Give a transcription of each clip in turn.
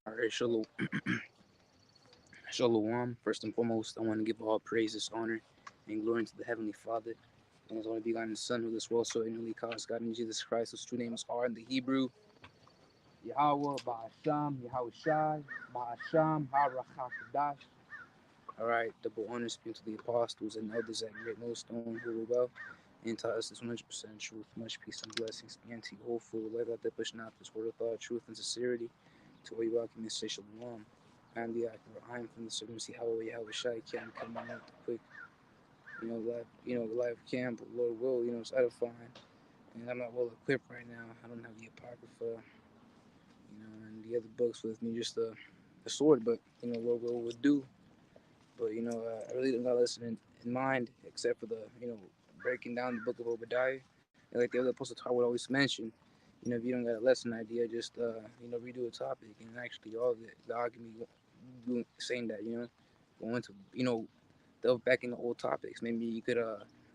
All right, Shalom. First and foremost, I want to give all praises, honor, and glory to the Heavenly Father and His only begotten Son, who this world so ignorantly calls God in Jesus Christ, whose two names are in the Hebrew Yahweh, Ba'asham, Yahweh Shai, Ba'asham, HaRachakadash. All right, double honors be to the apostles and elders at Great Millstone who were well and taught us this 100% truth. Much peace and blessings be unto you, hopeful, let out the push not this word of thought, truth, and sincerity. To all you welcome, say Shalom. I am the Akbar. I am from the servants Yahweh Shai. Can't come out the quick, the live camp. Lord will, it's edifying. And I'm not well equipped right now. I don't have the Apocrypha, and the other books with me, just the sword. But Lord will would do. But I really don't got a lesson in mind, except for the breaking down the book of Obadiah. And like the other apostle Tar would always mention, if you don't got a lesson idea, just redo a topic. And actually, all the argument saying that go into delve back into old topics. Maybe you could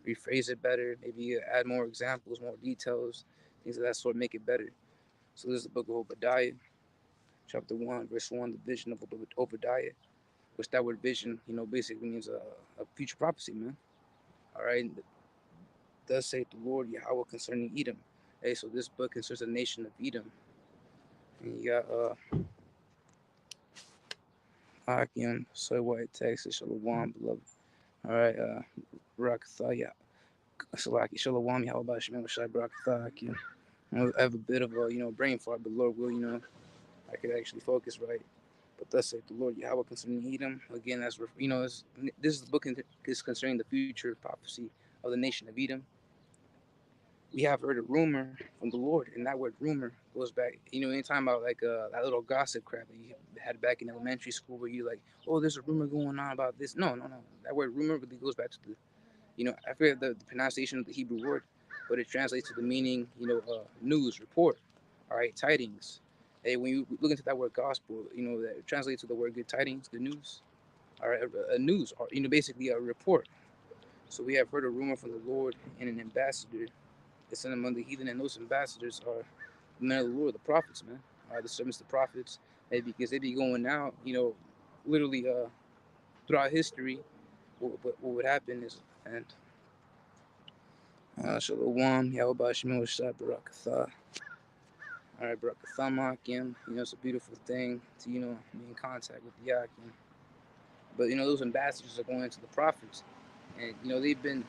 rephrase it better. Maybe you add more examples, more details, things of that sort, make it better. So this is the book of Obadiah, chapter 1, verse 1, the vision of Obadiah, which that word vision, basically means a future prophecy, man. All right. Thus saith the Lord Yahweh concerning Edom. Hey, so this book concerns the nation of Edom. And you got Akim, soy white, Texas, Shalom, beloved. All right, Rakathaya, Salaki, Shalom, Yahweh Shem, Shai, Rakathaya. I have a bit of a brain fart, but Lord will, I could actually focus right. But thus saith the Lord Yahweh concerning Edom. Again, that's this book is concerning the future prophecy of the nation of Edom. We have heard a rumor from the Lord, and that word rumor goes back, anytime about like that little gossip crap that you had back in elementary school, where you like, oh, there's a rumor going on about this. No, no, no. That word rumor really goes back to I forget the pronunciation of the Hebrew word, but it translates to the meaning, news, report, all right, tidings. Hey, when you look into that word gospel, that it translates to the word good tidings, good news, all right, a news, or basically a report. So we have heard a rumor from the Lord and an ambassador is sent among the heathen, and those ambassadors are the men of the Lord, the prophets, man. The servants, the prophets, because they be going out, literally throughout history. What would happen is, and Shalom, Yahweh Shemel Shai Barakatha. All right, Barakatha Makim. It's a beautiful thing to, be in contact with the Yakim. But, those ambassadors are going into the prophets. And, they've been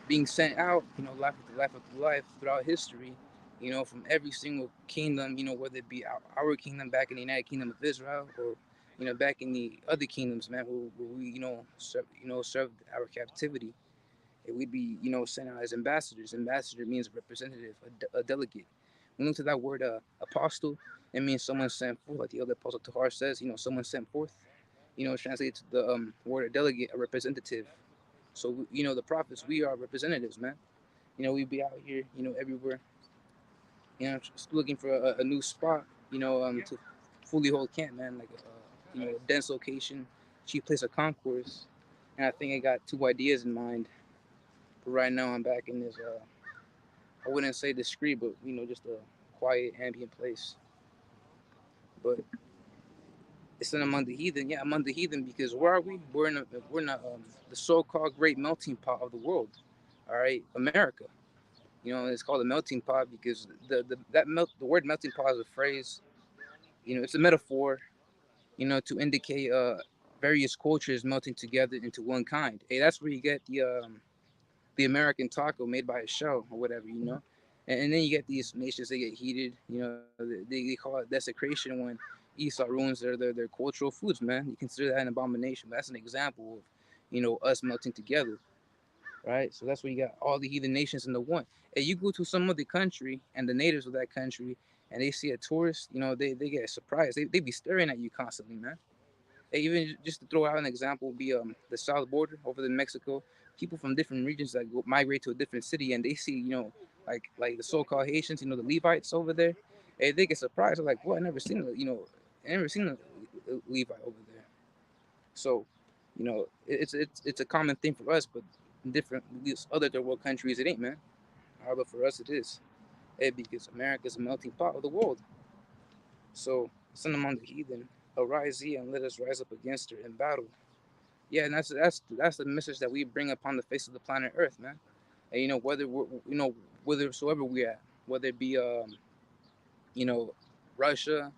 being sent out, life after life throughout history, from every single kingdom, whether it be our kingdom back in the United Kingdom of Israel or, back in the other kingdoms, man, where we, served our captivity. And we'd be, sent out as ambassadors. Ambassador means representative, a delegate. When we look to that word apostle, it means someone sent forth, like the other apostle Tahar says, someone sent forth. It's translated to the word a delegate, a representative. So, the prophets, we are representatives, man. We be out here, everywhere, just looking for a new spot, to fully hold camp, man. Like, a dense location, cheap place of concourse. And I think I got two ideas in mind. But right now, I'm back in this, I wouldn't say discreet, but, just a quiet, ambient place. But it's in among the heathen. Yeah, among the heathen because where are we? We're in the so-called great melting pot of the world. All right, America. It's called a melting pot because the word melting pot is a phrase. It's a metaphor. To indicate various cultures melting together into one kind. Hey, that's where you get the American taco made by a shell or whatever. And then you get these nations that get heated. They call it desecration when Esau ruins their cultural foods. Man, you consider that an abomination. But that's an example of us melting together. Right? So that's where you got all the heathen nations in the one. And you go to some other country and the natives of that country and they see a tourist, they get surprised. They be staring at you constantly, man. And even just to throw out an example would be the south border over in Mexico. People from different regions that migrate to a different city and they see, like the so-called Haitians, the Levites over there. And they get surprised. They're like, "What? I never seen a Levite over there." So, it's a common thing for us, but in different these other third world countries, it ain't, man. But for us, it is. Because America is a melting pot of the world. So, sin among the heathen. Arise ye and let us rise up against her in battle. Yeah, and that's the message that we bring upon the face of the planet Earth, man. And whether we're, whithersoever we at, whether it be you know Russia,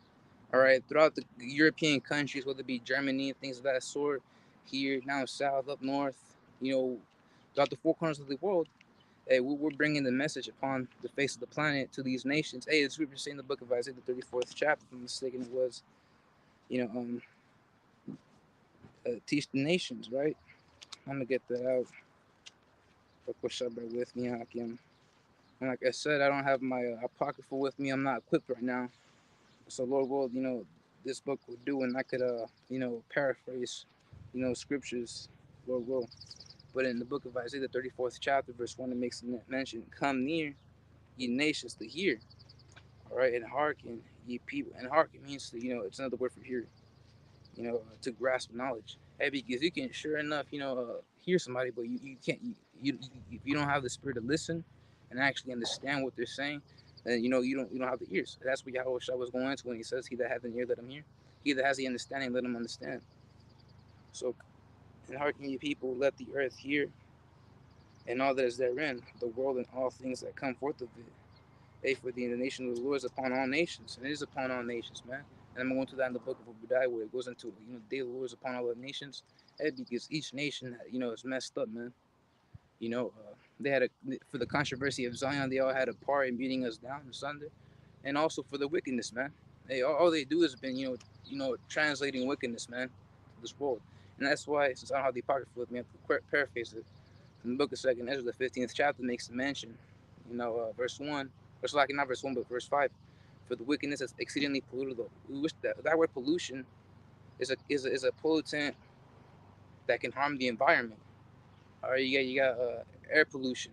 all right, throughout the European countries, whether it be Germany and things of that sort, here now south, up north, throughout the four corners of the world. Hey, we're bringing the message upon the face of the planet to these nations. Hey, it's scripture saying in the book of Isaiah, the 34th chapter, if I'm mistaken, it was, you know, teach the nations, right? I'm gonna get that out. Bear with me, Hakim. And like I said, I don't have my apocryphal with me. I'm not equipped right now. So Lord will, this book will do, and I could, paraphrase, scriptures, Lord will. But in the book of Isaiah, the 34th chapter, verse 1, it makes mention, come near, ye nations, to hear. All right, and hearken, ye people. And hearken means to, it's another word for hear, to grasp knowledge. Hey, because you can, sure enough, hear somebody, but you can't, if you don't have the spirit to listen and actually understand what they're saying, then, you don't have the ears. That's what Yahweh Shah was going into when he says, he that hath an ear, let him hear. He that has the understanding, let him understand. So, and hearken, ye people, let the earth hear, and all that is therein, the world and all things that come forth of it. Hey, for the nation of the Lord is upon all nations, and it is upon all nations, man. And I'm going to that in the book of Obadiah, where it goes into, the day of the Lord is upon all the nations. Hey, because each nation, is messed up, man. They had for the controversy of Zion, they all had a part in beating us down asunder, and also for the wickedness, man. Hey, all they do is been, translating wickedness, man, to this world. And that's why, since I don't have the apocrypha with me, I have to paraphrase it. In the book of Second Ezra, the 15th chapter makes a mention, verse 1, or like not verse 1, but verse 5. For the wickedness is exceedingly polluted. We wish that word pollution is a pollutant that can harm the environment. All right, you got air pollution.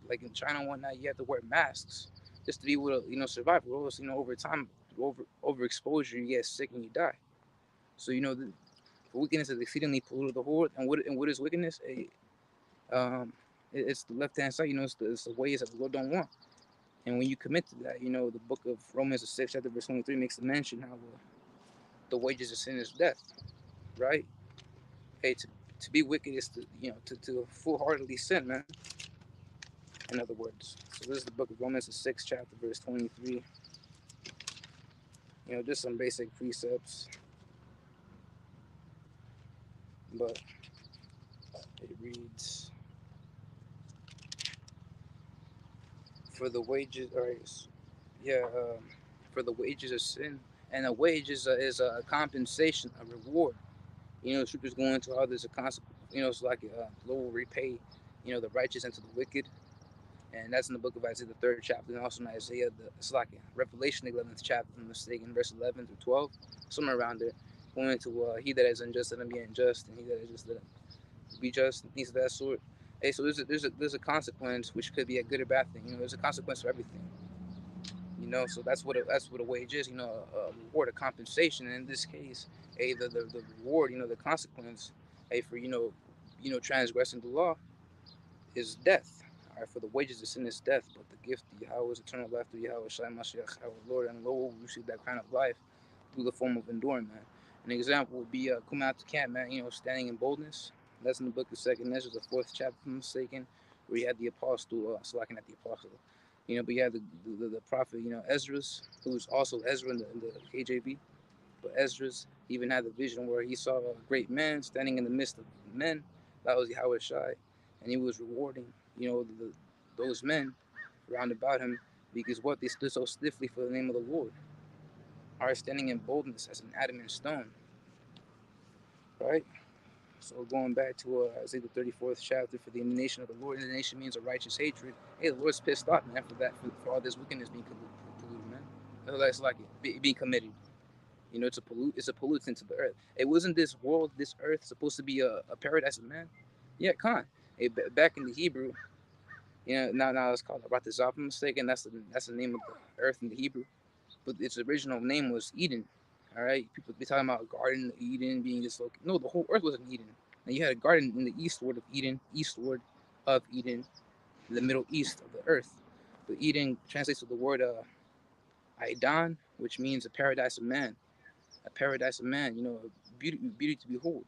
Like in China and whatnot, you have to wear masks just to be able to survive. Or else, over time, overexposure, you get sick and you die. So the wickedness is exceedingly polluted the whole. And what is wickedness? It's the left hand side. It's the ways that the Lord don't want. And when you commit to that, the book of Romans, the 6th chapter, verse 23, makes the mention how the wages of sin is death, right? Hey, to be wicked is to full-heartedly sin, man. In other words, so this is the book of Romans, the 6th chapter, verse 23. Just some basic precepts, but it reads, for the wages, all right, yeah, for the wages of sin, and a wage is a compensation, a reward. The scriptures go into how there's a consequence. It's like the Lord will repay, the righteous into the wicked, and that's in the book of Isaiah, the 3rd chapter, and also in Isaiah, it's like Revelation, the 11th chapter, if I'm mistaken, verse 11 through 12, somewhere around there, going into he that is unjust, let him be unjust, and he that is just, let him be just, and things of that sort. Hey, so there's a consequence, which could be a good or bad thing. There's a consequence for everything. So that's what a wage is. A reward, a compensation. And in this case, hey, the reward, the consequence, hey, for transgressing the law is death. All right, for the wages of sin is death, but the gift of Yahweh is eternal life through Yahweh Shai Mashiach, our Lord, and Lord will receive that kind of life through the form of enduring, man. An example would be coming out to camp, man. Standing in boldness. That's in the book of Second Ezra, the 4th chapter, if I'm mistaken, where you had the apostle, slacking at the apostle. But you had the prophet, Ezra's, who's also Ezra in the KJV. But Ezra's even had the vision where he saw a great man standing in the midst of men. That was Yahweh Shai, and he was rewarding, those men round about him because what they stood so stiffly for the name of the Lord, are standing in boldness as an adamant stone, right? So going back to Isaiah the 34th chapter, for the indignation of the Lord, indignation means a righteous hatred. Hey, the Lord's pissed off, man, for that, for all this wickedness being polluted, man. That's like it being committed. It's a pollutant to the earth. It wasn't this world, this earth, supposed to be a paradise of man. Yeah, Khan. Hey, back in the Hebrew, now it's called Ratazah. If I'm mistaken, that's the name of the earth in the Hebrew. But its original name was Eden. All right, people be talking about Garden of Eden being this location. No, the whole earth was in Eden. And you had a garden in the eastward of Eden, in the Middle East of the earth. But Eden translates to the word Aidan, which means a paradise of man. a paradise of man, beauty to behold.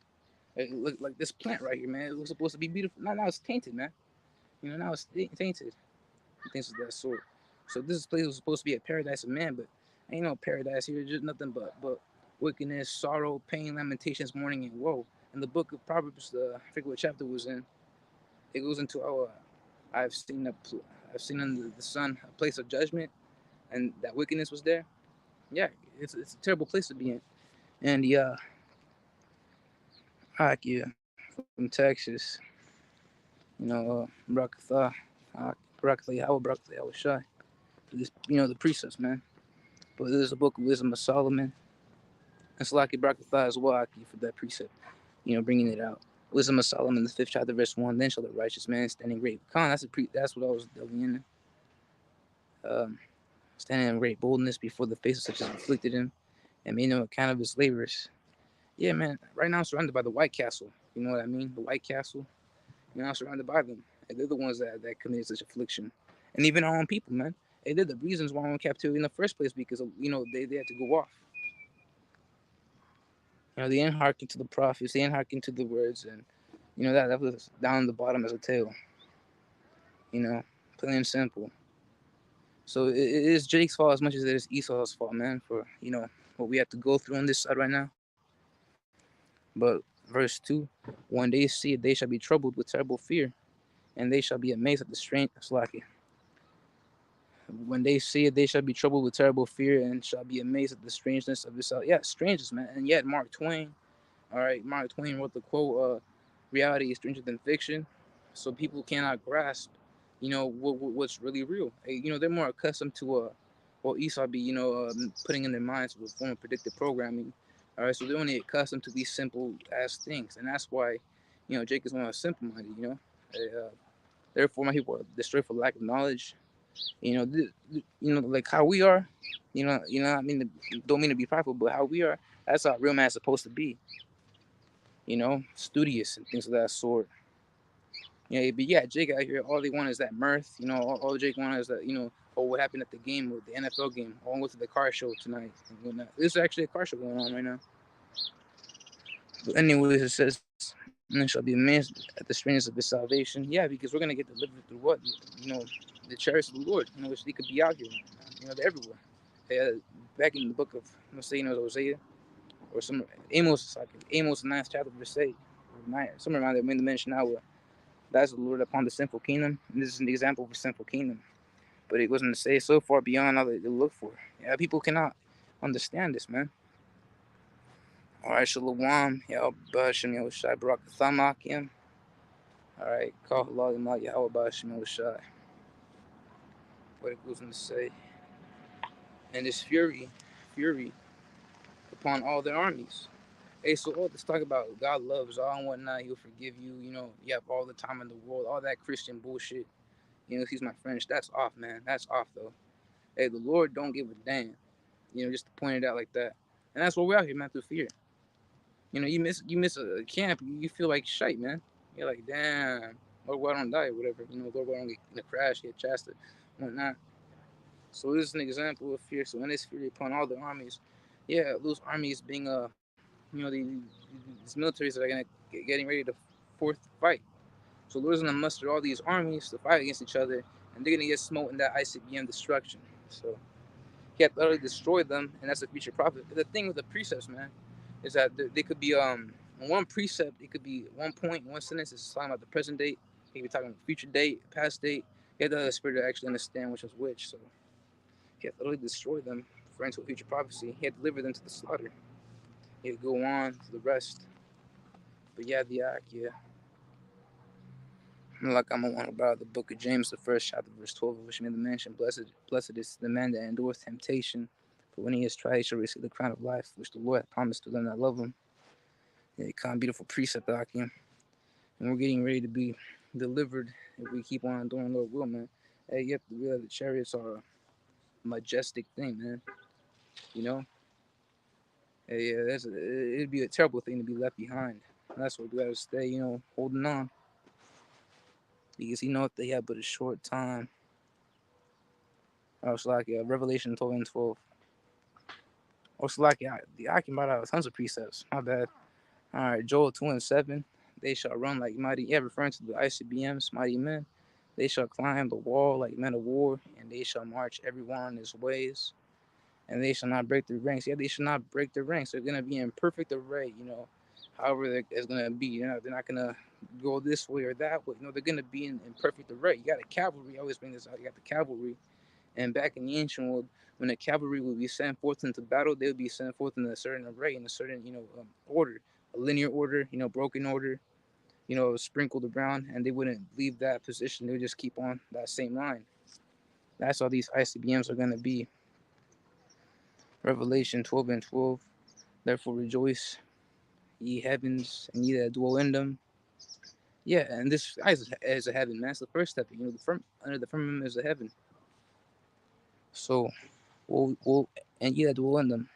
Look like this plant right here, man. It was supposed to be beautiful. Now it's tainted, man. Now it's tainted. Things of that sort. So this place was supposed to be a paradise of man, but ain't no paradise here. Just nothing but wickedness, sorrow, pain, lamentations, mourning, and woe. In the book of Proverbs, I forget what chapter it was in. It goes into how I've seen I've seen under the sun a place of judgment, and that wickedness was there. Yeah, it's a terrible place to be in. And yeah, yeah, from Texas, Barakatha, Barakatha Yahweh, Barakatha Yahweh Shai. This, the precepts, man. But there's a book of Wisdom of Solomon. And Salaki Barakatha as well, Aki, for that precept, bringing it out. Wisdom of Solomon, the 5th chapter, verse 1. Then shall the righteous man stand in great con. That's what I was delving in. Standing in great boldness before the face of such as afflicted him, and made no account of his labors. Yeah, man. Right now I'm surrounded by the White Castle. You know what I mean? The White Castle. I'm surrounded by them. And they're the ones that committed such affliction. And even our own people, man. Hey, they're the reasons why I'm in captivity in the first place, because they had to go off. They didn't hearken to the prophets, they didn't hearken to the words, and that was down the bottom as a tail. Plain and simple. So it is Jake's fault as much as it is Esau's fault, man, for what we have to go through on this side right now. But verse 2, when they see it, they shall be troubled with terrible fear, and they shall be amazed at the strength of Slacky. When they see it, they shall be troubled with terrible fear, and shall be amazed at the strangeness of itself. Yeah, strangeness, man. And yet Mark Twain, all right, Mark Twain wrote the quote, reality is stranger than fiction. So people cannot grasp, what's really real. They're more accustomed to, Esau be, putting in their minds with a form of predictive programming. All right, so they're only accustomed to these simple ass things. And that's why, Jake is one of simple minded, therefore my people are destroyed for lack of knowledge. Like how we are, I mean, don't mean to be prideful, but how we are, that's how a real man's supposed to be, studious and things of that sort. Yeah, but yeah, Jake out here, all they want is that mirth, all Jake wants is that, what happened at the game, with the NFL game. I want to go to the car show tonight and whatnot. There's actually a car show going on right now. But anyways, it says, and they shall be amazed at the strangeness of his salvation. Yeah, because we're gonna get delivered through what? The chariots of the Lord, which they could be out here. They're everywhere. Back in the book of, let's say, Hosea, or some Amos, like Amos 9th chapter, verse 8, somewhere around there, made the mention now, that's the Lord upon the sinful kingdom. And this is an example of a sinful kingdom. But it wasn't to say so far beyond all that they look for. Yeah, people cannot understand this, man. All right, Shalom, Yahweh Shai, Barak Thamakim. All right, call Allah Yahweh Shai. What it goes on to say. And his fury upon all their armies. Hey, so all this talk about God loves all and whatnot, he'll forgive you, you have all the time in the world, all that Christian bullshit. Excuse my French, that's off, man. That's off, though. Hey, the Lord don't give a damn. Just to point it out like that. And that's what we're out here, man, through fear. You miss a camp, you feel like shite, man. You're like, damn, Lord, why don't die, or whatever. Lord, why don't get in a crash, get chastised, whatnot. So this is an example of fear. So in this fear upon all the armies, yeah, those armies being these militaries that are getting ready to fourth fight. So Lord's gonna muster all these armies to fight against each other, and they're gonna get smote in that ICBM destruction. So he had utterly destroyed them, and that's a future prophet. But the thing with the precepts, man, is that they could be one precept. It could be one point, one sentence. It's talking about the present date. He could be talking about future date, past date. He had the Spirit to actually understand which was which. So he had utterly destroyed them for into a future prophecy. He had delivered them to the slaughter. He had go on to the rest. But yeah, yeah. Like I'm on about the book of James, the 1st chapter, verse 12, which made the mention, blessed is the man that endureth temptation, for when he is tried, he shall receive the crown of life, which the Lord hath promised to them that love him. Yeah, kind of beautiful precept, Akim. And we're getting ready to be delivered if we keep on doing Lord will, man. Hey, you have to realize the chariots are a majestic thing, man. Hey, yeah, it'd be a terrible thing to be left behind. And that's why we gotta stay, holding on. Because if they have but a short time. I was like, Revelation 12 and 12. Or Salaki, the Akim brought out tons of precepts. My bad. All right, Joel 2:7. They shall run like mighty, yeah, referring to the ICBMs, mighty men. They shall climb the wall like men of war, and they shall march every one on his ways, and they shall not break their ranks. Yeah, they shall not break their ranks. They're gonna be in perfect array, however it's gonna be. They're not gonna go this way or that way. They're gonna be in perfect array. You got the cavalry. I always bring this out. You got the cavalry, and back in the ancient world, when the cavalry would be sent forth into battle, they would be sent forth in a certain array, in a certain order, a linear order, broken order, sprinkled around, and they wouldn't leave that position. They would just keep on that same line. That's how these ICBMs are gonna be. Revelation 12:12. Therefore rejoice, ye heavens, and ye that dwell in them. Yeah, and this is a heaven, man. That's the first step. Under the firmament is a heaven. So, we'll and ye that dwell in them.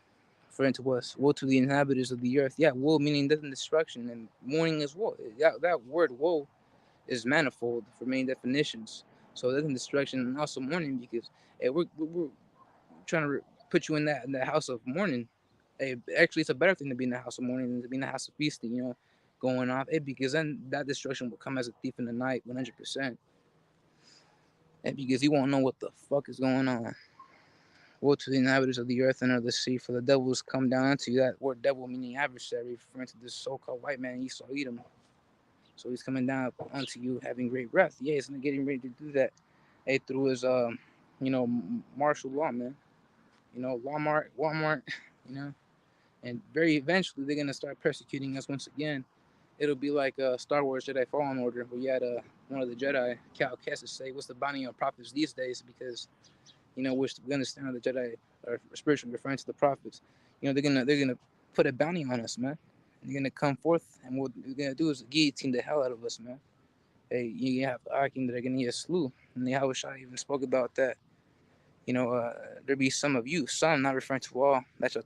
Referring to us, woe to the inhabitants of the earth. Yeah, woe meaning death and destruction, and mourning as well. Yeah, that word woe is manifold for many definitions. So death and destruction, and also mourning, because hey, we're trying to put you in that house of mourning. Hey, actually, it's a better thing to be in the house of mourning than to be in the house of feasting. Going off. Hey, because then that destruction will come as a thief in the night, 100%. And because you won't know what the fuck is going on. Woe to the inhabitants of the earth and of the sea, for the devil has come down unto you. That word devil meaning adversary, referring to this so-called white man Esau Edom. So he's coming down unto you having great wrath. Yeah, he's getting ready to do that. Hey, through his martial law, man. Walmart, and very eventually they're gonna start persecuting us once again. It'll be like Star Wars Jedi Fallen Order, where you had one of the Jedi, Cal Kestis, say, "What's the bounty on prophets these days?" Because we understand the Jedi are spiritually referring to the prophets. They're gonna put a bounty on us, man. They're gonna come forth, and what they're gonna do is guillotine the hell out of us, man. Hey, you have the Akim that are gonna get slew, and the Yahushua even spoke about that. There be some of you, some, not referring to all, that shall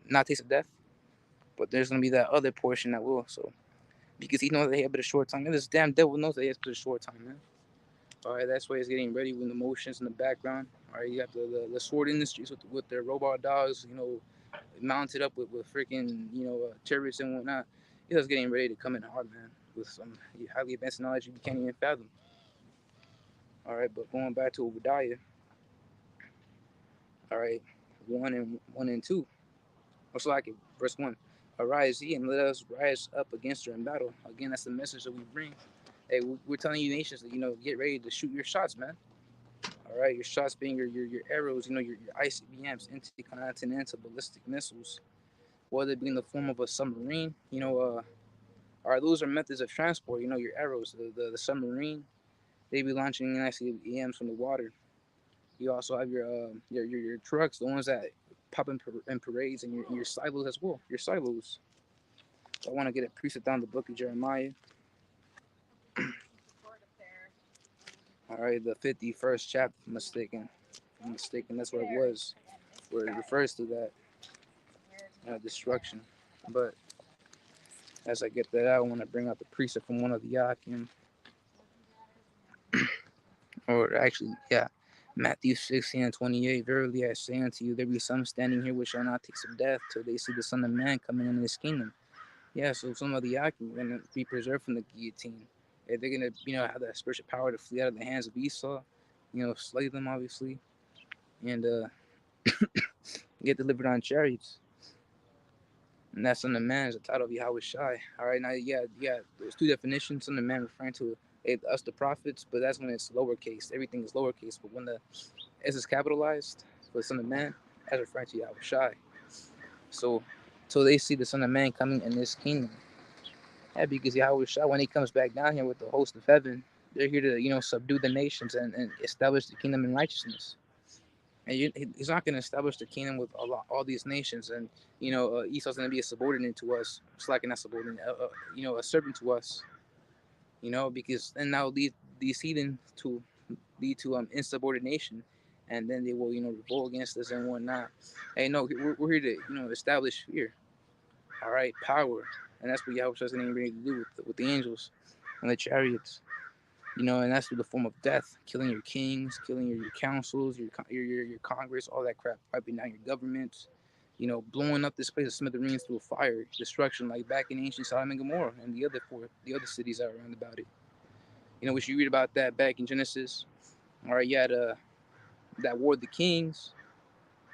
not taste of death, but there's gonna be that other portion that will. So because he knows that he has but a short time, and this damn devil knows that he has but a short time, man. All right, that's why he's getting ready with the motions in the background. All right, you got the sword industries with their robot dogs, mounted up with freaking chariots and whatnot. He's getting ready to come in hard, man, with some highly advanced knowledge you can't even fathom. All right, but going back to Obadiah. All right, one and two. Also like it, verse 1. Arise ye and let us rise up against her in battle. Again, that's the message that we bring. Hey, we're telling you nations that get ready to shoot your shots, man. All right, your shots being your arrows, your ICBMs, intercontinental ballistic missiles, whether it be in the form of a submarine, all right, those are methods of transport. Your arrows, the submarine, they be launching ICBMs from the water. You also have your trucks, the ones that pop in parades, and your silos as well. Your silos. So I want to get a precept down the book of Jeremiah. All right, the 51st chapter. If I'm mistaken. That's what it was, where it refers to that destruction. But as I get that out, I want to bring out the precept from one of the Yakim, or actually, yeah, Matthew 16:28. Verily I say unto you, there be some standing here which shall not taste of death till they see the Son of Man coming in his kingdom. Yeah, so some of the Yakim are gonna be preserved from the guillotine. Yeah, they're gonna, have that spiritual power to flee out of the hands of Esau, slay them obviously, and get delivered on chariots. And that Son of Man is the title of Yahweh Shai. All right, now, yeah, there's two definitions. Son of Man referring to us, the prophets, but that's when it's lowercase. Everything is lowercase, but when the S is capitalized for the Son of Man, that's referring to Yahweh Shai. So they see the Son of Man coming in this kingdom. Yeah, because Yahweh Shai, when he comes back down here with the host of heaven, they're here to, subdue the nations and establish the kingdom in righteousness. And he's not going to establish the kingdom with all these nations. And, Esau's going to be a subordinate to us. It's like not subordinate, a servant to us. Because then now these heathen to lead to insubordination. And then they will, revolt against us and whatnot. Hey, no, we're here to, establish fear. All right, power. And that's what Yahweh is going to do with the angels and the chariots. And that's through the form of death, killing your kings, killing your councils, your Congress, all that crap, wiping down your governments, blowing up this place of smithereens through fire, destruction, like back in ancient Sodom and Gomorrah and the other cities that are around about it. We should read about that back in Genesis. All right, you had that war of the kings,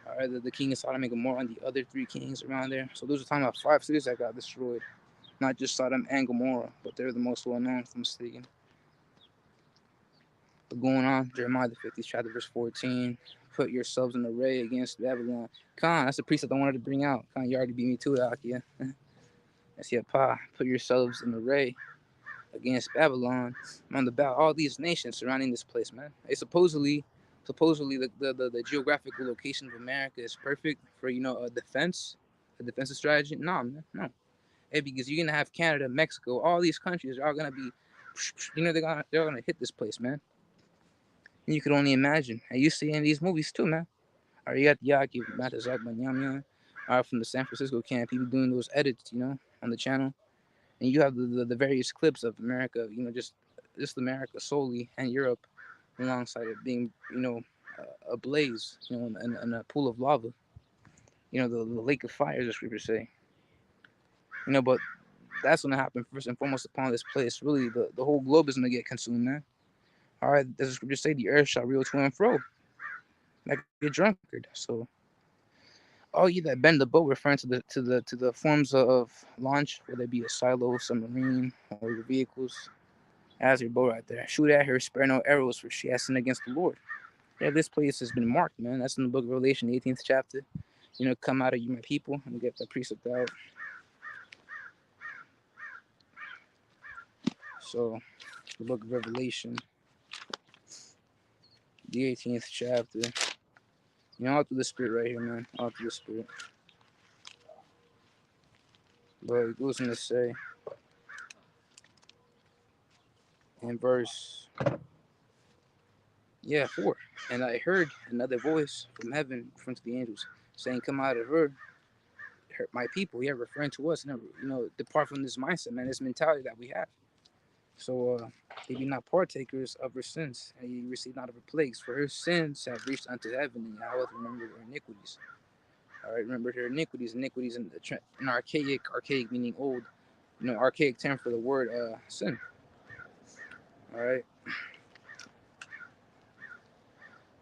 all right, the king of Sodom and Gomorrah and the other three kings around there. So those are talking about 5 cities that got destroyed, not just Sodom and Gomorrah, but they're the most well known, if I'm mistaken. But going on, Jeremiah the 50th chapter, verse 14. Put yourselves in array against Babylon. Khan, that's the precept I wanted to bring out. Khan, you already beat me to it, Akia. That's your pa. Put yourselves in array against Babylon. On about all these nations surrounding this place, man. It's supposedly the geographical location of America is perfect for a defensive strategy. No, man, no. Hey, because you're gonna have Canada, Mexico, all these countries are all gonna be, they're gonna hit this place, man. And you could only imagine. And you see in these movies too, man. Or you got the Yaki, Matazak Banyamya, from the San Francisco camp. He be doing those edits, on the channel. And you have the various clips of America, just America solely and Europe alongside it being, ablaze, in a pool of lava. The lake of fire, as the scriptures say. But that's gonna happen first and foremost upon this place. Really, the whole globe is gonna get consumed, man. All right, as the scriptures say, the earth shall reel to and fro like a drunkard. So all you that bend the boat, referring to the forms of launch, whether it be a silo, submarine, or your vehicles, as your boat right there. Shoot at her, spare no arrows, for she has sinned against the Lord. Yeah, this place has been marked, man. That's in the book of Revelation, the 18th chapter. Come out of you, my people, and get the precept out. So, the book of Revelation, the 18th chapter. All through the Spirit right here, man. All through the Spirit. But it goes on to say in verse 4. And I heard another voice from heaven, from the angels, saying, "Come out of her, my people." Yeah, referring to us. And depart from this mindset, man. This mentality that we have. So they be not partakers of her sins, and ye receive not of her plagues. For her sins have reached unto heaven, and Yahweh remembered her iniquities. All right, remembered her iniquities in archaic meaning old, archaic term for the word sin. All right,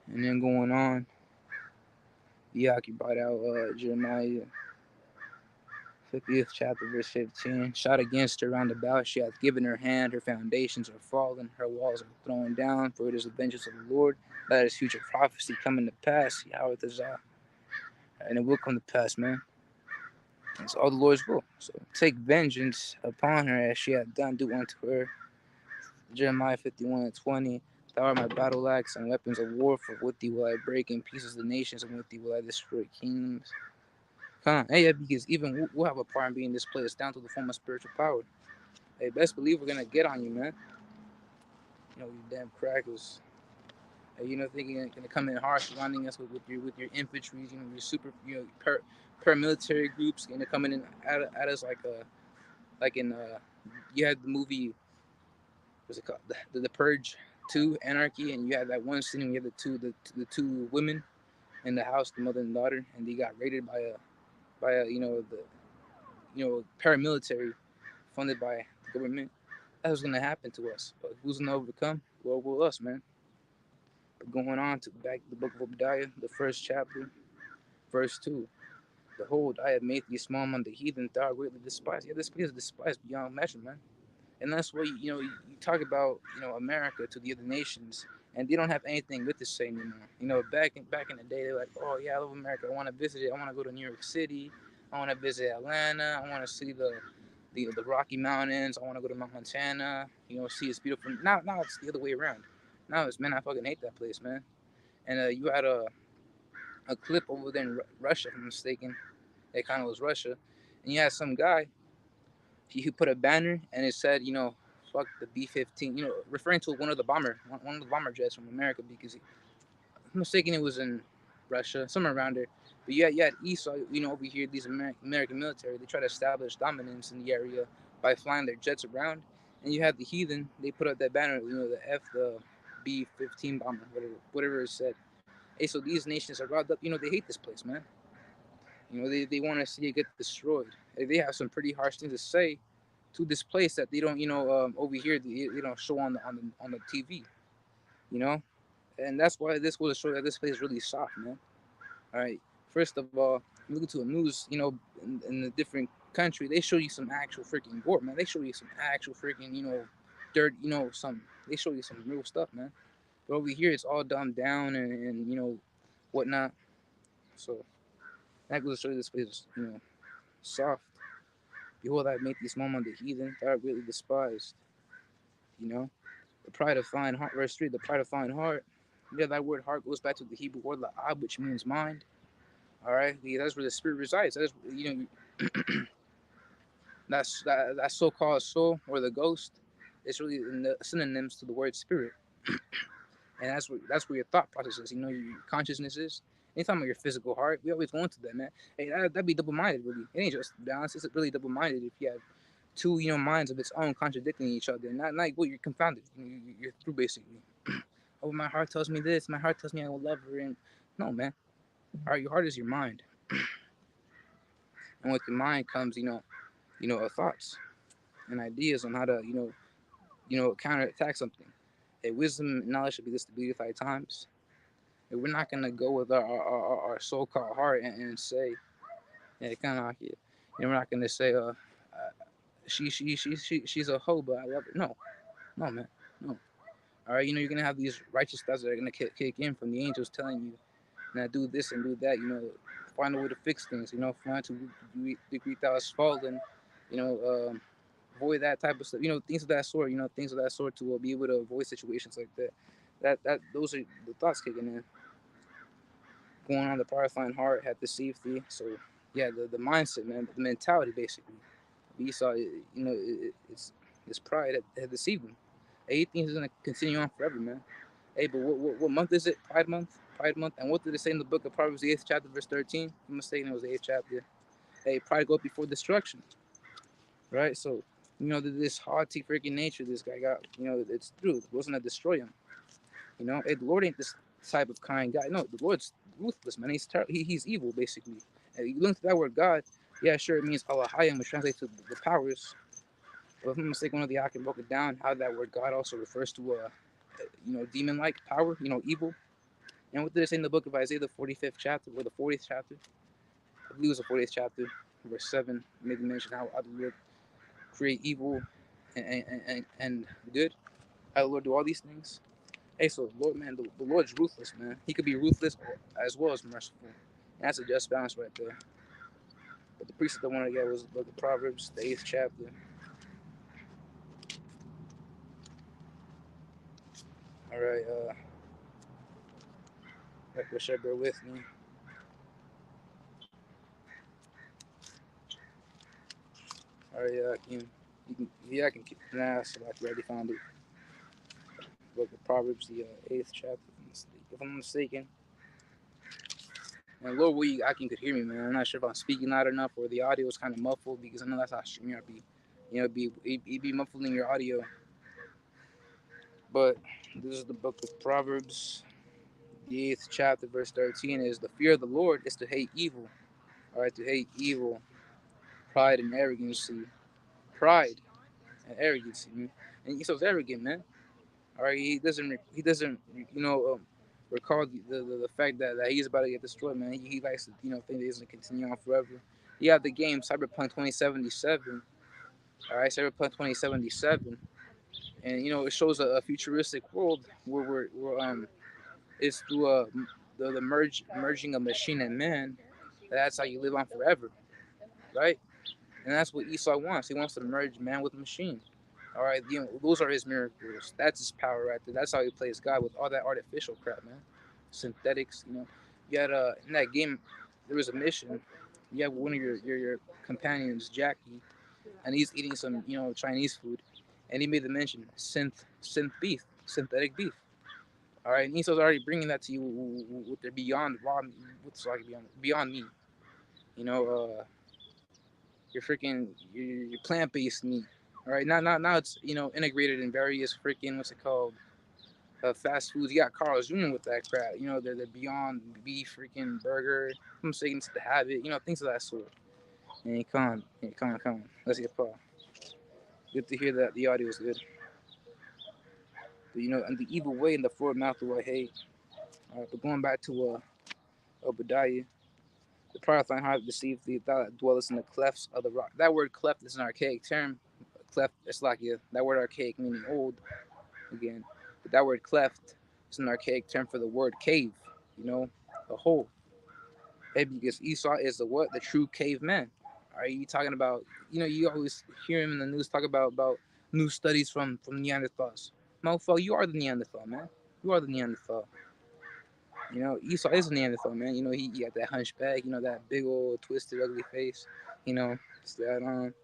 and then going on, Yaki brought out Jeremiah 50th chapter, verse 15. Shot against her round about, she hath given her hand, her foundations are fallen, her walls are thrown down, for it is the vengeance of the Lord. That is future prophecy coming to pass, Yahweh Tazah. And it will come to pass, man. It's all the Lord's will. So take vengeance upon her as she hath done, do unto her. Jeremiah 51:20. Thou art my battle axe and weapons of war, for with thee will I break in pieces the nations, and with thee will I destroy kingdoms. Come on. Hey, yeah, because even we'll have a part in being displaced down to the form of spiritual power. Hey, best believe we're gonna get on you, man. You damn crackers. Hey, thinking you're gonna come in hard, surrounding us with your infantry, your super, paramilitary groups, coming in at us like in you had the movie, what's it called, the Purge 2, Anarchy, and you had that one scene where you had the two women in the house, the mother and daughter, and they got raided by a paramilitary funded by the government. That was gonna happen to us. But who's gonna overcome? Well, will us, man. But going on to back the book of Obadiah, the first chapter, verse 2. Behold, I have made thee small among the heathen, thou art greatly despised. Yeah, this place is despised beyond measure, man. And that's why you talk about America to the other nations, and they don't have anything with to say anymore. Back in the day, they're like, oh yeah, I love America. I want to visit it. I want to go to New York City. I want to visit Atlanta. I want to see the Rocky Mountains. I want to go to Montana. See it's beautiful. Now it's the other way around. Now it's, man, I fucking hate that place, man. And you had a clip over there in Russia, if I'm mistaken. It kind of was Russia, and you had some guy. He put a banner and it said, fuck the B-15, referring to one of the bomber jets from America, because I'm mistaken, it was in Russia, somewhere around there. But you had Esau, over here, these American military, they try to establish dominance in the area by flying their jets around. And you had the heathen, they put up that banner, the B-15 bomber, whatever it said. Hey, so these nations are riled up, they hate this place, man. You know, they want to see it get destroyed. They have some pretty harsh things to say to this place that they don't, over here, they don't show on the TV. You know, and that's why this goes to show that this place is really soft, man. All right. First of all, you look into the news, in a different country, they show you some actual freaking gore, man. They show you some actual freaking, dirt, some. They show you some real stuff, man. But over here, it's all dumbed down and whatnot. So that goes to show you this place is, soft. Behold, I make these among the heathen that are greatly despised. You know, the pride of fine heart, verse 3, the pride of fine heart. Yeah, that word heart goes back to the Hebrew word la'ab, which means mind. All right, yeah, that's where the spirit resides. That's that so-called soul or the ghost. It's really in the synonyms to the word spirit, and that's where your thought process is. Your consciousness is. Anytime about your physical heart, we always go into that, man. Hey, that'd be double-minded, really. It ain't just balance. It's really double-minded if you have two, minds of its own contradicting each other. Not like you're confounded. You're through basically. Oh, my heart tells me this. My heart tells me I will love her, and no, man. All right, your heart is your mind, and with your mind comes, thoughts and ideas on how to, counterattack something. Hey, wisdom and knowledge should be this to beautify times. And we're not gonna go with our so-called heart and say, yeah, kind of like it. We're not gonna say, she's a hoe, but I love her. No, no, man, no. All right, you're gonna have these righteous thoughts that are gonna kick in from the angels telling you, now do this and do that. Find a way to fix things. Find to degree thou hast fallen. You know, avoid that type of stuff. Things of that sort. Things of that sort to be able to avoid situations like that. That those are the thoughts kicking in. Going on the purifying heart had deceived thee. So yeah, the mindset, man, the mentality basically. Esau, it's pride that had deceived him. Hey, he thinks he's gonna continue on forever, man. Hey, but what month is it? Pride month. Pride month. And what did it say in the book of Proverbs, the 8th chapter, verse 13? I'm mistaken, it was the 8th chapter. Hey, pride go before destruction, right? So this haughty freaking nature this guy got. It's true. It wasn't to destroy him. Hey, the Lord ain't this type of kind guy. No, the Lord's ruthless, man. He's evil, basically. And you look at that word God, yeah, sure, it means Allahayim, which translates to the powers. But if I'm mistaken, one of the Akim broke it down, how that word God also refers to demon-like power, evil. And what did it say in the book of Isaiah, the 45th chapter, or the 40th chapter? I believe it was the 40th chapter, verse 7, made mention how the Lord create evil and good. How the Lord do all these things. Hey, so Lord, man, the Lord's ruthless, man. He could be ruthless as well as merciful. And that's a just balance right there. But the precept I wanted to get was the book of Proverbs, the 8th chapter. All right, wish I bear with me. All right, I can keep an ass. So I already found it. Book of Proverbs, the 8th chapter, if I'm mistaken. And Lord, I can could hear me, man. I'm not sure if I'm speaking loud enough or the audio is kind of muffled because I know that's how StreamYard be. It'd be muffling your audio. But this is the book of Proverbs, the 8th chapter, verse 13 is the fear of the Lord is to hate evil. All right, to hate evil, pride and arrogancy, pride and arrogancy, man. And Esau's arrogant, man. All right, he doesn't recall the fact that he's about to get destroyed, man. He likes to think that he's gonna continue on forever. You have the game Cyberpunk 2077. All right, Cyberpunk 2077, and it shows a futuristic world where it's through the merging of machine and man. That's how you live on forever, right? And that's what Esau wants. He wants to merge man with machine. All right, those are his miracles. That's his power right there. That's how he plays God with all that artificial crap, man. Synthetics, You had in that game, there was a mission. You have one of your companions, Jackie, and he's eating some Chinese food, and he made the mention synth beef, synthetic beef. All right, and Esau's already bringing that to you with their beyond raw, what's like beyond meat. You know, your freaking your plant based meat. All right, now it's integrated in various freaking what's it called? fast foods. You got Carl's Jr. with that crap. You know, the Beyond Beef freaking burger. I'm saying it's the habit. You know, things of that sort. And come on. Let's get Paul. Good to hear that the audio is good. But you know, and the evil way in the forward mouth of I hate. But going back to Obadiah, the prophet find hard to deceive the thou that dwellest in the clefts of the rock. That word cleft is an archaic term. Cleft, it's like that word archaic meaning old again. But that word cleft is an archaic term for the word cave. You know, a hole. Maybe because Esau is the what? The true caveman. Are you talking about? You know, you always hear him in the news talk about new studies from Neanderthals. Motherfucker, you are the Neanderthal, man. You are the Neanderthal. You know, Esau is a Neanderthal, man. You know, he got that hunchback. You know, that big old twisted, ugly face. You know, it's that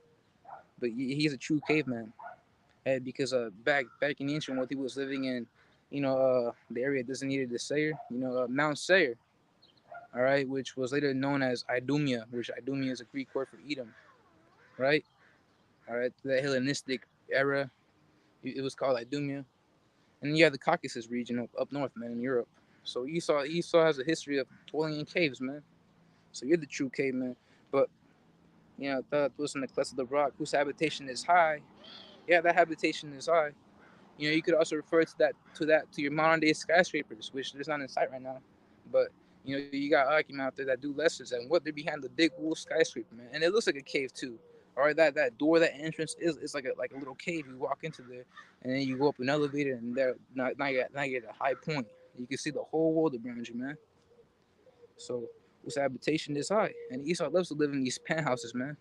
but he's a true caveman. And because back in the ancient world, he was living in, you know, the area designated as Seir. You know, Mount Seir. All right, which was later known as Idumea, which Idumea is a Greek word for Edom. Right. All right, the Hellenistic era, it was called Idumea. And you have the Caucasus region up north, man, in Europe. So Esau has a history of dwelling in caves, man. So you're the true caveman. But you know, that was in the cleft of the rock, whose habitation is high. Yeah, that habitation is high. You know, you could also refer to your modern day skyscrapers, which there's not in sight right now. But you know, you got Akim out there that do lessons, and what they're behind the big wolf skyscraper, man. And it looks like a cave too. All right, that door, that entrance is like a little cave. You walk into there, and then you go up an elevator, and there now you're at a high point. You can see the whole world around you, man. So whose habitation is high, and Esau loves to live in these penthouses, man.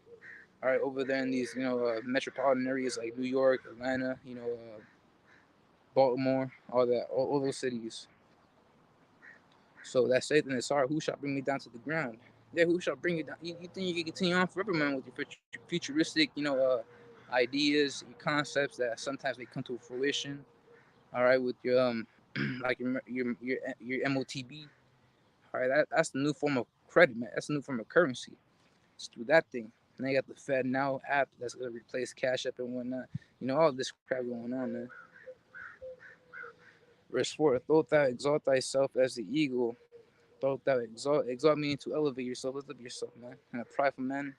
All right, over there in these metropolitan areas like New York, Atlanta, Baltimore, all those cities. So that Satan is hard. Who shall bring me down to the ground? Yeah, who shall bring you down? You think you can continue on forever, man, with your futuristic, ideas, your concepts that sometimes they come to fruition. All right, with your like your MOTB. All right, that's the new form of credit, man. That's the new form of currency. Just do that thing. And they got the Fed Now app that's gonna replace Cash App and whatnot. You know, all this crap going on, man. Verse 4, though thou exalt thyself as the eagle, though thou exalt meaning to elevate yourself, lift up yourself, man. And a prideful man,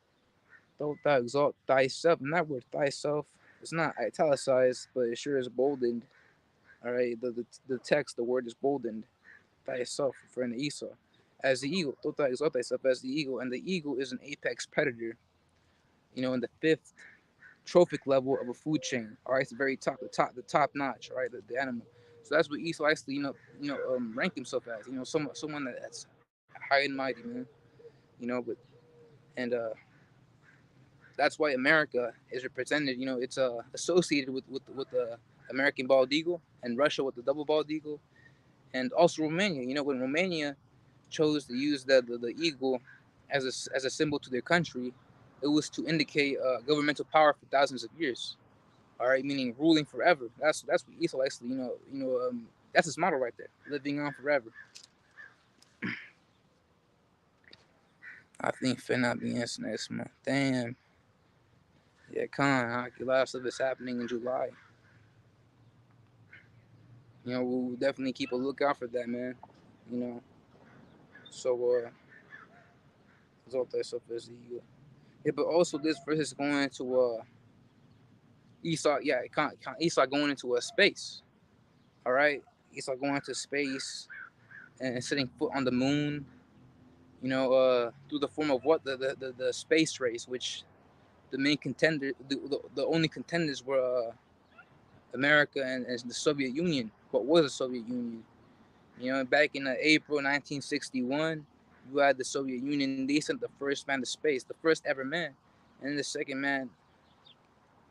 though thou exalt thyself, and that word thyself, it's not italicized, but it sure is boldened. All right, the text, the word is boldened. Thyself, referring to Esau. As the eagle, though thou exalt thyself as the eagle, and the eagle is an apex predator, in the fifth trophic level of a food chain. All right, it's the very top, the top notch. All right, the animal. So that's what Esau likes to, rank himself as. You know, someone that's high and mighty, man. But and that's why America is represented. It's associated with the American bald eagle, and Russia with the double bald eagle, and also Romania. When Romania chose to use the eagle as a symbol to their country, it was to indicate governmental power for thousands of years. All right, meaning ruling forever. That's what Esau likes to, that's his model right there, living on forever. I think finna be answering next month. Damn. Yeah, a lot of stuff is happening in July. We'll definitely keep a lookout for that, man. You know, so result that stuff is the yeah, but also this verse is going to Esau. Yeah, Esau going into a space. All right, Esau going into space and setting foot on the moon. Through the form of what the space race, which the main contender, the only contenders were America and the Soviet Union. What was the Soviet Union? Back in April 1961, you had the Soviet Union. They sent the first man to space, the first ever man, and the second man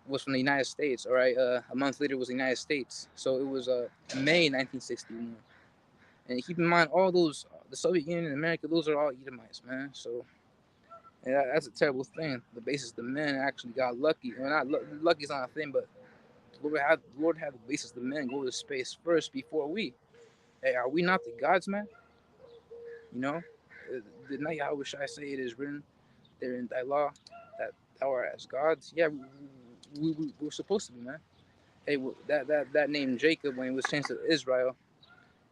was from the United States. All right, a month later was the United States. So it was May 1961. And keep in mind, all those the Soviet Union and America, those are all Edomites, man. So yeah, that's a terrible thing. The basis the men actually got lucky. Well, not lucky is not a thing, but the Lord had the basis the men go to space first before we. Hey, are we not the gods, man? You know, did not Yahweh Shai say it is written there in thy law that thou art as gods? Yeah, we're supposed to be, man. Hey, that name Jacob, when it was changed to Israel,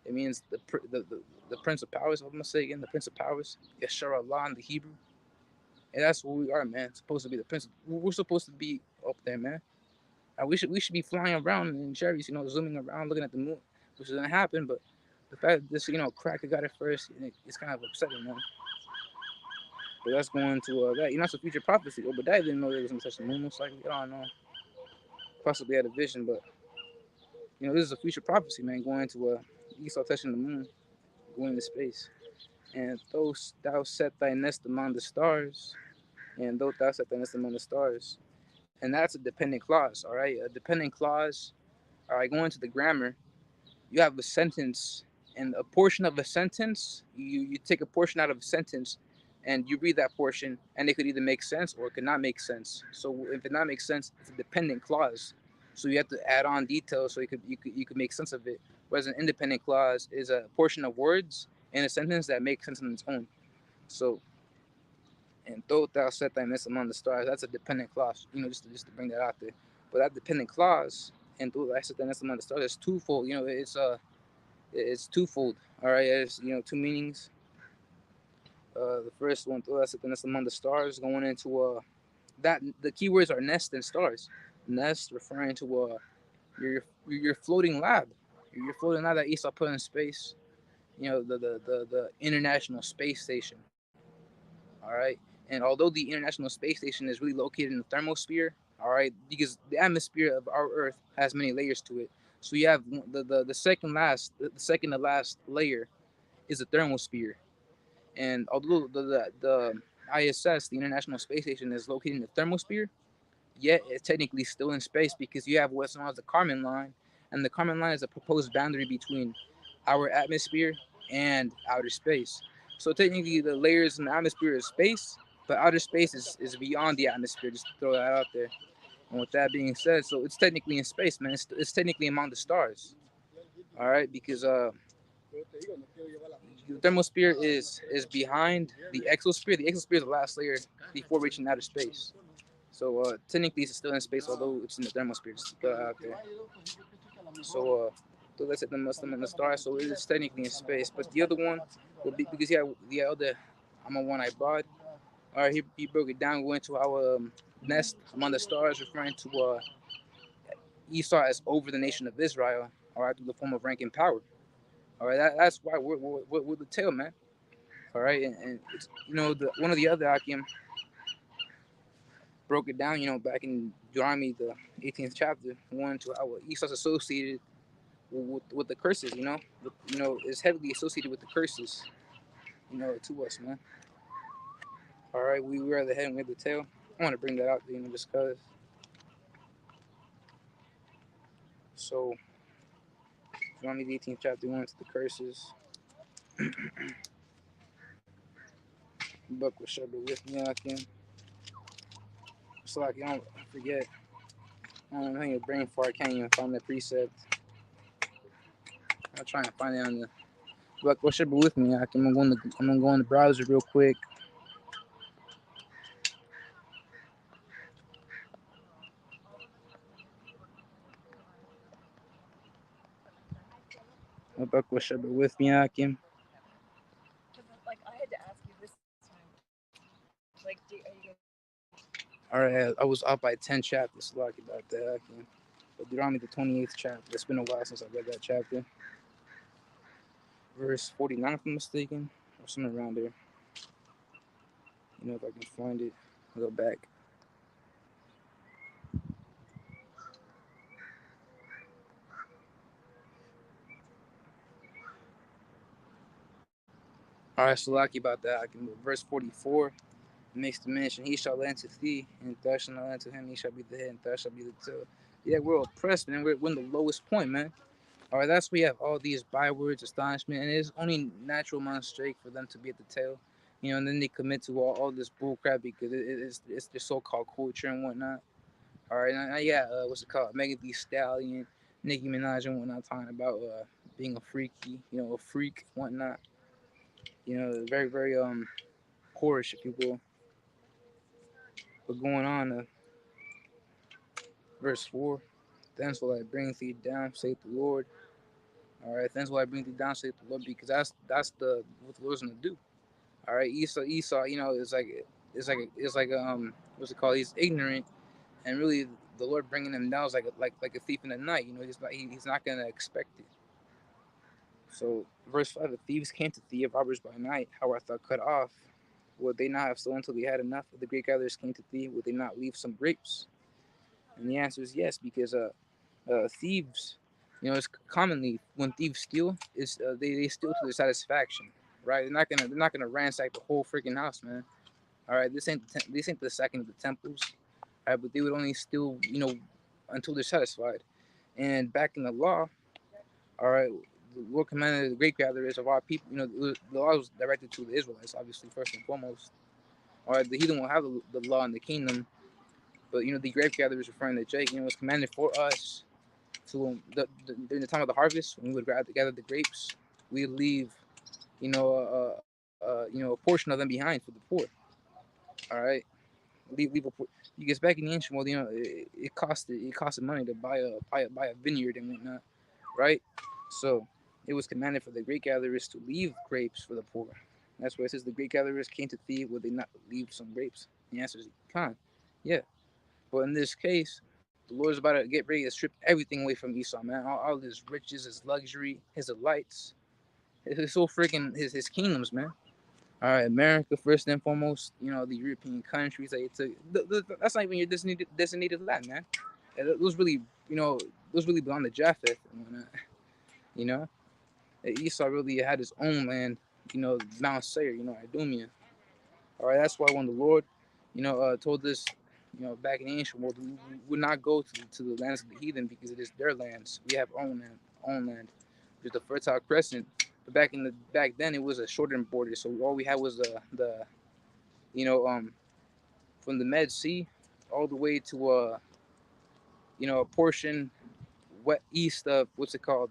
it means the Prince of Powers. I'm gonna say again, the Prince of Powers, Yeshua Allah in the Hebrew, and that's what we are, man. Supposed to be the Prince. We're supposed to be up there, man. We should be flying around in cherries, zooming around, looking at the moon, which is gonna happen. But the fact that this, cracker got it first, it's kind of upsetting, man. But that's going to that. That's a future prophecy. Obadiah didn't know there was gonna touch the moon. Most likely, I don't know. Possibly had a vision, but this is a future prophecy, man. Going to Esau touching the moon, going into space. And thou set thy nest among the stars, and though thou set thy nest among the stars, and that's a dependent clause. All right, a dependent clause. All right, going to the grammar, you have a sentence, and a portion of a sentence, you take a portion out of a sentence, and you read that portion, and it could either make sense or it could not make sense. So if it not makes sense, it's a dependent clause. So you have to add on details so you could make sense of it. Whereas an independent clause is a portion of words in a sentence that makes sense on its own. So, and though thou set thy nest among the stars, that's a dependent clause. Just to bring that out there. But that dependent clause, and though thou set thy nest among the stars, is twofold. It's twofold. All right, it's two meanings. The first one, though thou set thy nest among the stars, going into that the keywords are nest and stars. Nest referring to your floating lab. Your floating lab that Esau put in space. The International Space Station. All right. And although the International Space Station is really located in the thermosphere, all right, because the atmosphere of our Earth has many layers to it. So you have the second to last layer is the thermosphere. And although the ISS, the International Space Station, is located in the thermosphere, yet it's technically still in space because you have what's known as the Kármán line, and the Kármán line is a proposed boundary between our atmosphere and outer space. So technically, the layers in the atmosphere is space, but outer space is beyond the atmosphere. Just to throw that out there. And with that being said, so it's technically in space, man. It's technically among the stars. All right, because the thermosphere is behind the exosphere. The exosphere is the last layer before reaching outer space. So technically, it's still in space, although it's in the thermosphere. Just to throw that out there. So let's set the Muslim in the stars. So it is technically in space. But the other one would be because the other I'm a one I brought. All right, he broke it down. We went to our nest among the stars, referring to Esau as over the nation of Israel. All right, through the form of rank and power. All right, that's why we're the tail, man. All right, and it's, one of the other Akim broke it down. Back in Deuteronomy, the 18th chapter, one to how Esau's associated with the curses. Is heavily associated with the curses. To us, man. All right, we are the head and we're the tail. I want to bring that out, just cause. So, Deuteronomy the 18th chapter, one to the curses. Buck with shepherd with me, Akim. So like, I don't forget. I don't know, your brain fart. Can't even find that precept. I'll try and find it on the. Buck with shepherd with me, Akim. I'm gonna go in the browser real quick. Buck with shepherd with me, Akim. Like I had to ask you this time. Like, are you? All right, I was up by 10 chapters. Lucky about that, Akim. But Deuteronomy the 28th chapter. It's been a while since I read that chapter. Verse 49, if I'm mistaken, or something around there. If I can find it, I'll go back. All right, so lucky about that. I can verse 44 makes the mention, he shall lend to thee, and thou shalt not lend to him, he shall be the head, and thou shalt be the tail. Yeah, we're oppressed, man. We're in the lowest point, man. All right, that's where you have all these bywords, astonishment, and it's only natural among straight for them to be at the tail. And then they commit to all this bullcrap because it's their so-called culture and whatnot. All right, now what's it called? Megan Thee Stallion, Nicki Minaj and whatnot, talking about being a freaky, a freak, whatnot. Very, very whorish, if you will. But going on, verse 4. Thence will I bring thee down, saith the Lord. All right, thence will I bring thee down, saith the Lord, because that's the what the Lord's gonna do. All right, Esau, it's like what's it called? He's ignorant, and really the Lord bringing him down is like a thief in the night. He's not gonna expect it. So verse 5: the thieves came to thee, robbers by night. How art thou cut off? Would they not have stolen until they had enough? If the grape gatherers came to thee, would they not leave some grapes? And the answer is yes, because thieves, it's commonly when thieves steal, they steal to their satisfaction, right? They're not gonna ransack the whole freaking house, man. All right, this ain't the sacking of the temples, all right? But they would only steal, until they're satisfied. And back in the law, all right, the Lord commanded the grape gatherers of our people. The law was directed to the Israelites, obviously first and foremost. All right, the heathen will have the law in the kingdom, but the grape gatherers, referring to Jake, was commanded for us to during the time of the harvest, when we would gather the grapes, we would leave a portion of them behind for the poor. All right, leave because back in the ancient world, it costed money to buy a vineyard and whatnot, right? So it was commanded for the grape gatherers to leave grapes for the poor. That's why it says the grape gatherers came to thee, would they not leave some grapes? The answer is con, yeah. But in this case, the Lord's about to get ready to strip everything away from Esau, man. All his riches, his luxury, his delights, his whole freaking his kingdoms, man. All right, America first and foremost. The European countries that he took. That's not even your designated land, man. Those really, those really belong to Japheth and whatnot. You know, Esau really had his own land. Mount Seir. Idumea. All right, that's why when the Lord, told us, back in the ancient world, we would not go to the lands of the heathen because it is their lands. We have our own land, which is the Fertile Crescent. But back then, it was a shortened border, so all we had was the you know from the Med Sea all the way to a portion east of what's it called,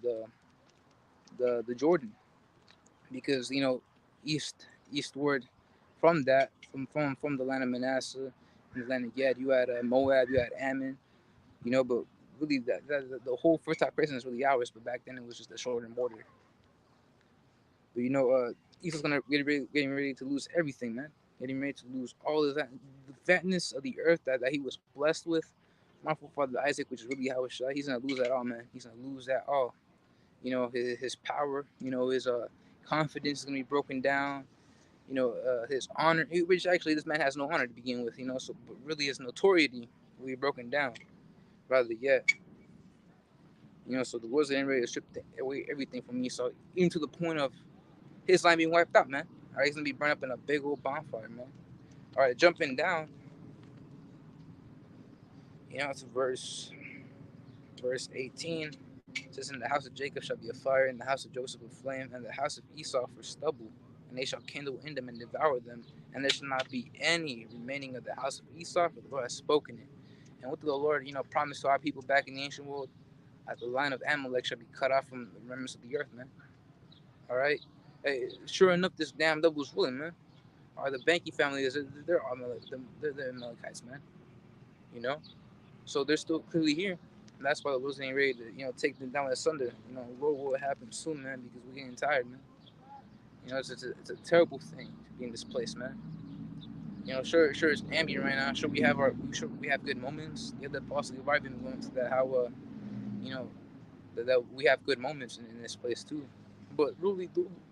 the Jordan, because eastward from that, from the land of Manasseh and the land of Gad, you had Moab, you had Ammon, but really the whole Fertile Crescent is really ours. But back then it was just a shortened border. But Esau's getting ready to lose everything, man. Getting ready to lose all of that, the fatness of the earth that he was blessed with. My forefather Isaac, which is really how it should. He's gonna lose that all, man. He's gonna lose that all. His power. His confidence is gonna be broken down. His honor, which actually this man has no honor to begin with. So but really his notoriety will be broken down. Rather yet, so the Lord's getting ready to strip away everything from me. So even to the point of his line being wiped out, man. All right, he's gonna be burned up in a big old bonfire, man. All right, jumping down, to verse 18. It says, "In the house of Jacob shall be a fire, in the house of Joseph a flame, and the house of Esau for stubble, and they shall kindle in them and devour them, and there shall not be any remaining of the house of Esau, for the Lord has spoken it." And what did the Lord, promise to our people back in the ancient world? That the line of Amalek shall be cut off from the remnants of the earth, man. All right. Hey, sure enough, this damn devil's willing, man. Or the Banky family they're they're Amalekites, man. You know, so they're still clearly here. And that's why the Lord's getting ready to take them down asunder. What will happen soon, man? Because we're getting tired, man. It's a terrible thing to be in this place, man. Sure it's ambient right now. Sure we have good moments. The other possibly I've been going to that how you know that we have good moments in this place too. But really,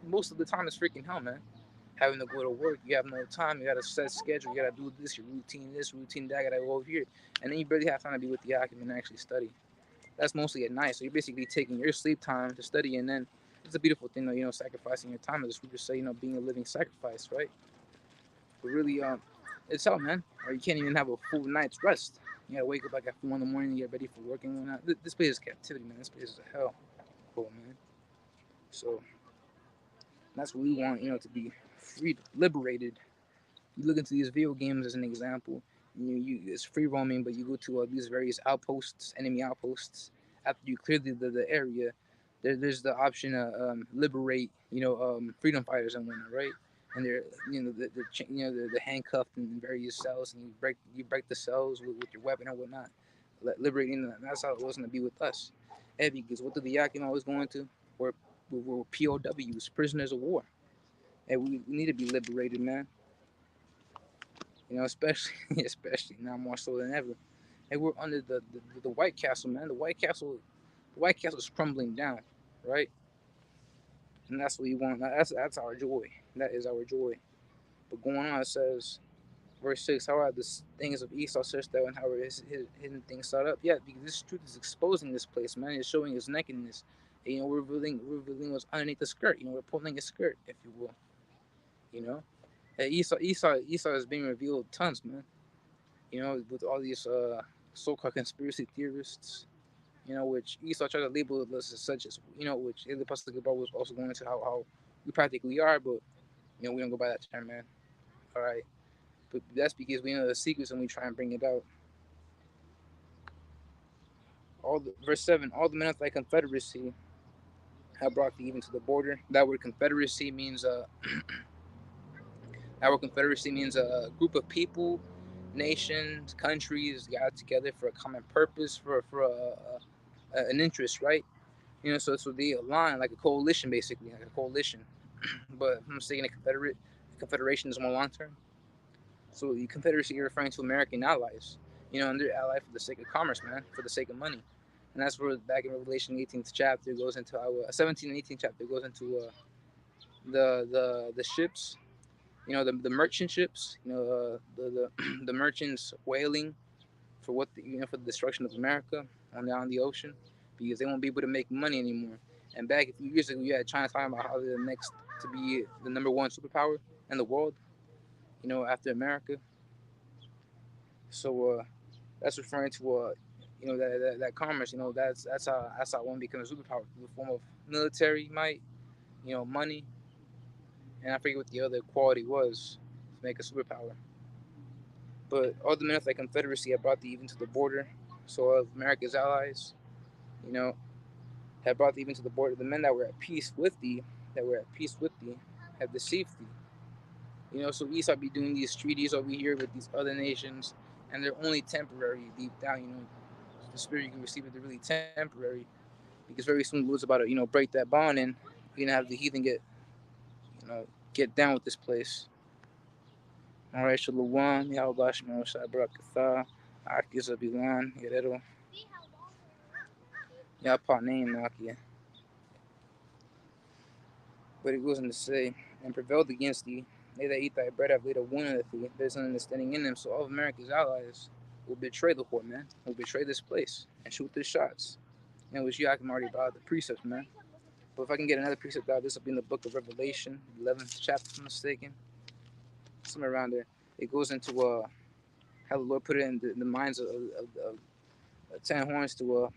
most of the time it's freaking hell, man. Having to go to work, you have no time. You got to set schedule. You got to do your routine, this routine, that. Got to go over here, and then you barely have time to be with the Yakim and actually study. That's mostly at night. So you're basically taking your sleep time to study, and then it's a beautiful thing, though. Sacrificing your time. As the scriptures say, being a living sacrifice, right? But really, it's hell, man. Or you can't even have a full night's rest. You gotta wake up like at 4 in the morning, get ready for work and whatnot. This place is captivity, man. This place is a hell, cool, man. So that's what we want, to be freed, liberated. You look into these video games as an example. It's free roaming, but you go to these various outposts, enemy outposts. After you clear the area, there's the option to liberate, freedom fighters and whatnot, right? And they're, they're handcuffed in various cells, and you break the cells with your weapon or whatnot. liberating them. That's how it was going to be with us. And because what did the Yakin always go into? We're POWs, prisoners of war. And we need to be liberated, man. You know, especially especially now more so than ever. And we're under the White Castle, man. The White Castle is crumbling down, right? And that's what you want. That's our joy. That is our joy. But going on, it says, verse 6, how are the things of Esau such that and how are his hidden things set up? Yeah, because this truth is exposing this place, man. It's showing his nakedness. And, we're revealing what's underneath the skirt. We're pulling a skirt, if you will. You know, and Esau is being revealed tons, man. With all these so-called conspiracy theorists. Which Esau tried to label us as such as, which the Pastor Gabar was also going into how we practically are, but we don't go by that term, man. All right, but that's because we know the secrets and we try and bring it out. Verse 7, all the men of thy confederacy have brought thee even to the border. That word confederacy means a group of people, nations, countries got together for a common purpose, for an interest, right? So they align like a coalition, basically, like a coalition. But I'm saying confederation is more long term. So the confederacy, you're referring to American allies, and they're allied for the sake of commerce, man, for the sake of money. And that's where back in Revelation 18th chapter goes into 17 and 18th chapter goes into the ships, the merchant ships, the merchants whaling for for the destruction of America on the ocean, because they won't be able to make money anymore. And back a few years ago, you had China talking about how they're the next to be the number one superpower in the world, after America. So that's referring to that commerce. That's how one becomes a superpower through the form of military might, money, and I forget what the other quality was to make a superpower. But all the men of the Confederacy had brought thee even to the border. So of America's allies, you know, had brought thee even to the border. The men that were at peace with thee, have deceived thee. So Esau be doing these treaties over here with these other nations, and they're only temporary deep down. The spirit you can receive it, they're really temporary, because very soon the Lord's about to, break that bond, and you're gonna have the heathen get down with this place. All right, Shalom, Yahweh Shema Shai Barakatha, Akiza Bilan, Guerrero, Yapa name Nakia. But it goes on to say, and prevailed against thee. They that eat thy bread have laid a wound on thee. There's an understanding in them. So all of America's allies will betray the whore, man. Will betray this place and shoot their shots. And which Yakim already about the precepts, man. But if I can get another precept out, this will be in the book of Revelation, 11th chapter, if I'm mistaken. Somewhere around there. It goes into how the Lord put it in the minds of 10 horns to,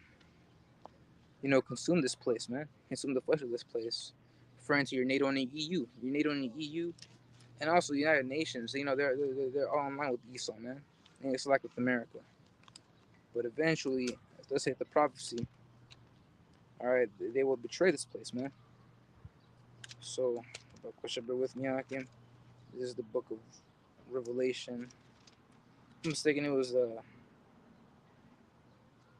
consume this place, man. Consume the flesh of this place. Referring to your NATO and the EU. Your NATO and the EU. And also the United Nations, they're all in line with Esau, man. And it's like with America. But eventually, let's say the prophecy, all right, they will betray this place, man. So, bear with me again. This is the book of Revelation. If I'm mistaken, it was the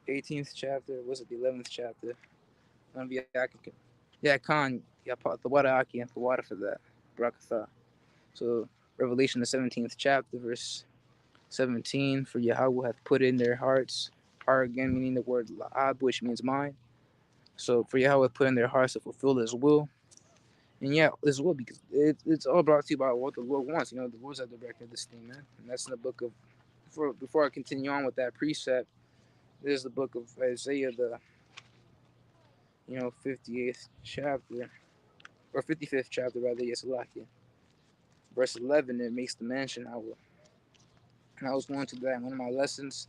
18th chapter. Was it the 11th chapter? Yeah, Khan. Yeah, the water Aki and the water for that. Barakatha. So, Revelation, the 17th chapter, verse 17. For Yahweh hath put in their hearts, heart again, meaning the word la'ab, which means mind. So, for Yahweh put in their hearts to fulfill his will. And yeah, his will, because it's all brought to you by what the Lord wants. The Lord's at the director of this thing, man. And that's in the book of, before I continue on with that precept, there's the book of Isaiah, the 58th chapter, or 55th chapter rather, yes, verse 11. It makes the mention. I was going to that in one of my lessons.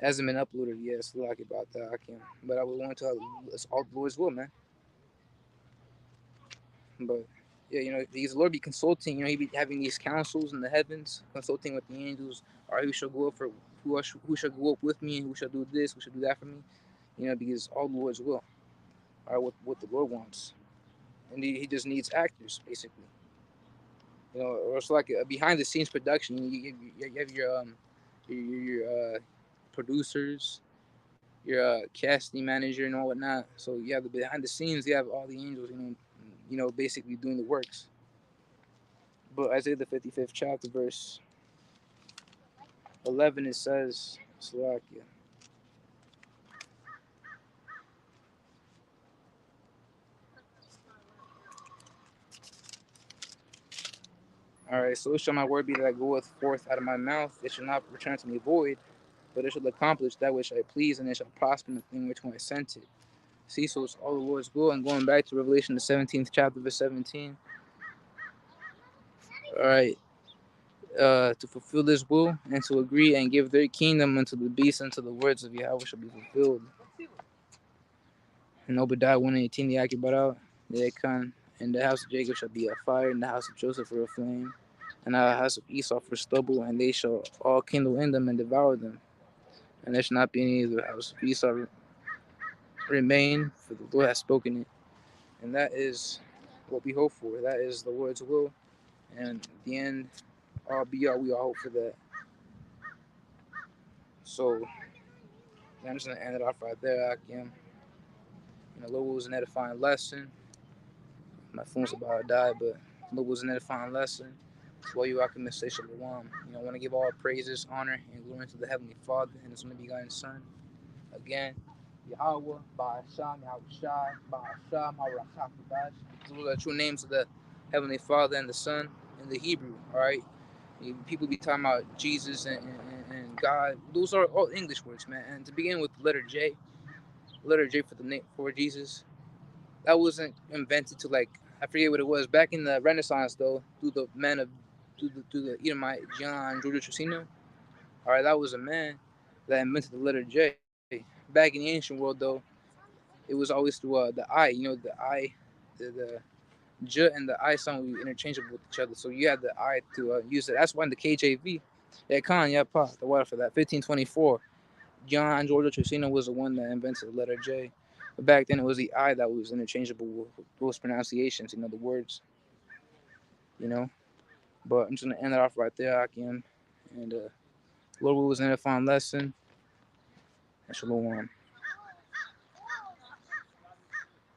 It hasn't been uploaded yet, so about that I can. But I was going to it's all the Lord's will, man. But yeah, because the Lord be consulting, he be having these councils in the heavens, consulting with the angels. All right, who shall go up for who shall go up with me, and who shall do this, who shall do that for me? Because all the Lord's will. All right, what the Lord wants, and he just needs actors, basically. Or it's like a behind the scenes production. You have your producers, your casting manager and all whatnot. So you have the behind the scenes, you have all the angels, basically doing the works. But Isaiah the 55th chapter, verse 11, it says, Slovakia. All right, so shall my word be that goeth forth out of my mouth. It shall not return to me void, but it shall accomplish that which I please, and it shall prosper in the thing which I sent it. See, so it's all the Lord's will. And going back to Revelation, the 17th chapter, verse 17. All right, to fulfill this will and to agree and give their kingdom unto the beast until the words of Yahweh shall be fulfilled. And Obadiah 118, the Aki brought out, the Achan, and the house of Jacob shall be a fire, and the house of Joseph for a flame, and the house of Esau for stubble, and they shall all kindle in them and devour them. And there shall not be any of the house of Esau remain, for the Lord has spoken it. And that is what we hope for. That is the Lord's will. And at the end, all be all, we all hope for that. So I'm just gonna end it off right there, Akim. Lord was an edifying lesson. My phone's about to die, but Lord was an edifying lesson. That's why you Akim say Shalom. I want to give all praises, honor, and glory to the Heavenly Father and His only begotten Son. Again, Yahweh, Ba'asham, Yahweh Shai, Ba'asham, Hawrakakadash. Those are the true names of the Heavenly Father and the Son in the Hebrew, all right? People be talking about Jesus and God. Those are all English words, man. And to begin with, the letter J for the name for Jesus, that wasn't invented to I forget what it was back in the Renaissance though, through the Edomite John Giorgio Trissino. All right, that was a man that invented the letter J. Back in the ancient world though, it was always through the I. The I, the J and the I sound interchangeable with each other. So you had the I to use it. That's why in the KJV, the water for that 1524. John Giorgio Trissino was the one that invented the letter J. But back then it was the I that was interchangeable with those pronunciations, the words, you know. But I'm just gonna end it off right there, Akim. And Lord was in a fine lesson. And Shalom.